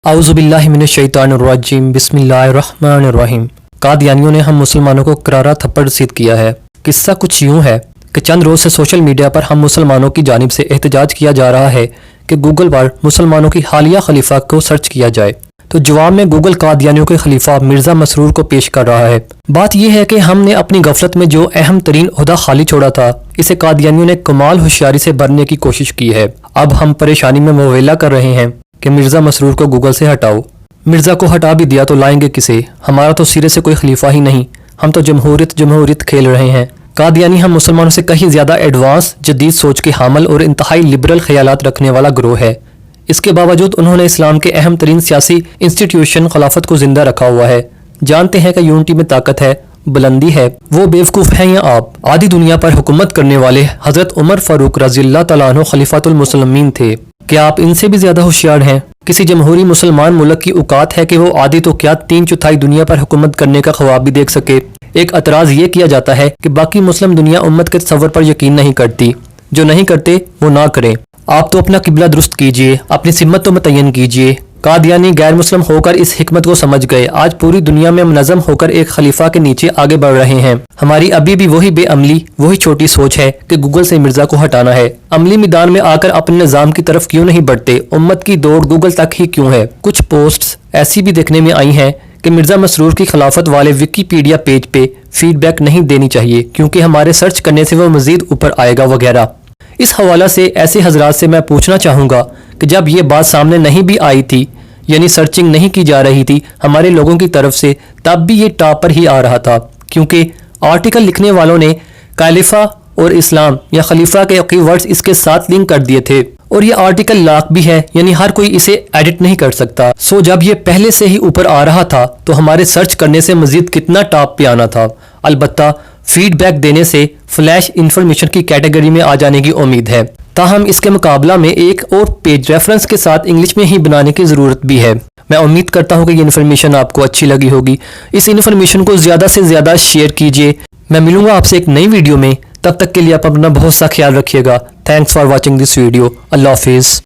औज़ुबिल्लाहि मिनश्शैतानिर्रजीम बिस्मिल्लाहिर्रहमानिर्रहीम। कादियानियों ने हम मुसलमानों को करारा थप्पड़ रसीद किया है। किस्सा कुछ यूँ है कि चंद रोज़ से सोशल मीडिया पर हम मुसलमानों की जानिब से एहतजाज किया जा रहा है कि गूगल पर मुसलमानों की हालिया खलीफा को सर्च किया जाए तो जवाब में गूगल कादियानियों के खलीफा मिर्जा मसरूर को पेश कर रहा है। बात यह है कि हमने अपनी गफलत में जो अहम तरीन ओहदा खाली छोड़ा था, इसे कादियानियों ने कमाल होशियारी से भरने की कोशिश की है। अब हम परेशानी में मुवेला कर रहे हैं कि मिर्जा मसरूर को गूगल से हटाओ। मिर्जा को हटा भी दिया तो लाएंगे किसे? हमारा तो सिरे से कोई खलीफा ही नहीं, हम तो जमहूरियत खेल रहे हैं। कादियानी हम मुसलमानों से कहीं ज़्यादा एडवांस जदीद सोच के हामल और इंतहाई लिबरल ख्यालात रखने वाला ग्रोह है। इसके बावजूद उन्होंने इस्लाम के अहम तरीन सियासी इंस्टीट्यूशन खिलाफत को जिंदा रखा हुआ है। जानते हैं कि यूनिटी में ताकत है, बुलंदी है। वो बेवकूफ़ हैं या आप? आधी दुनिया पर हुकूमत करने वाले हज़रत उमर फारूक रज़ियल्लाहु तआला अन्हु खलीफातुल मुस्लिमीन थे। क्या आप इनसे भी ज़्यादा होशियार हैं? किसी जमहूरी मुसलमान मुल्क की औकात है कि वो आधी तो क्या 3/4 दुनिया पर हुकूमत करने का ख्वाब भी देख सके। एक एतराज़ ये किया जाता है कि बाकी मुस्लिम दुनिया उम्मत के तसव्वुर पर यकीन नहीं करती। जो नहीं करते वो ना करें। आप तो अपना किबला दुरुस्त कीजिए, अपनी सिमत तो मुतय्यन कीजिए। कादियानी गैर मुस्लिम होकर इस हिकमत को समझ गए। आज पूरी दुनिया में मुनज़्ज़म होकर एक खलीफा के नीचे आगे बढ़ रहे हैं। हमारी अभी भी वही बेअमली, वही छोटी सोच है कि गूगल से मिर्जा को हटाना है। अमली मैदान में आकर अपने निज़ाम की तरफ क्यों नहीं बढ़ते? उम्मत की दौड़ गूगल तक ही क्यों है? कुछ पोस्ट्स ऐसी भी देखने में आई हैं कि मिर्जा मसरूर की खिलाफत वाले विकीपीडिया पेज पे फीडबैक नहीं देनी चाहिए क्योंकि हमारे सर्च करने से वो मजीद ऊपर आएगा वगैरह। इस हवाला से ऐसे हजरात से मैं पूछना चाहूँगा कि जब ये बात सामने नहीं भी आई थी, यानी सर्चिंग नहीं की जा रही थी हमारे लोगों की तरफ से, तब भी ये टॉप पर ही आ रहा था क्योंकि आर्टिकल लिखने वालों ने खलीफा और इस्लाम या खलीफा के कीवर्ड्स इसके साथ लिंक कर दिए थे और ये आर्टिकल लॉक भी है, यानी हर कोई इसे एडिट नहीं कर सकता। सो जब ये पहले से ही ऊपर आ रहा था तो हमारे सर्च करने से मजीद कितना टॉप पे आना था। अलबत्ता फीडबैक देने से फ्लैश इंफॉर्मेशन की कैटेगरी में आ जाने की उम्मीद है। ताहम इसके मुकाबला में एक और पेज रेफरेंस के साथ इंग्लिश में ही बनाने की ज़रूरत भी है। मैं उम्मीद करता हूँ कि ये इन्फॉर्मेशन आपको अच्छी लगी होगी। इस इन्फॉर्मेशन को ज़्यादा से ज़्यादा शेयर कीजिए। मैं मिलूंगा आपसे एक नई वीडियो में, तब तक के लिए आप अपना बहुत सा ख्याल रखिएगा। Thanks for watching this video. अल्लाह हाफिज़।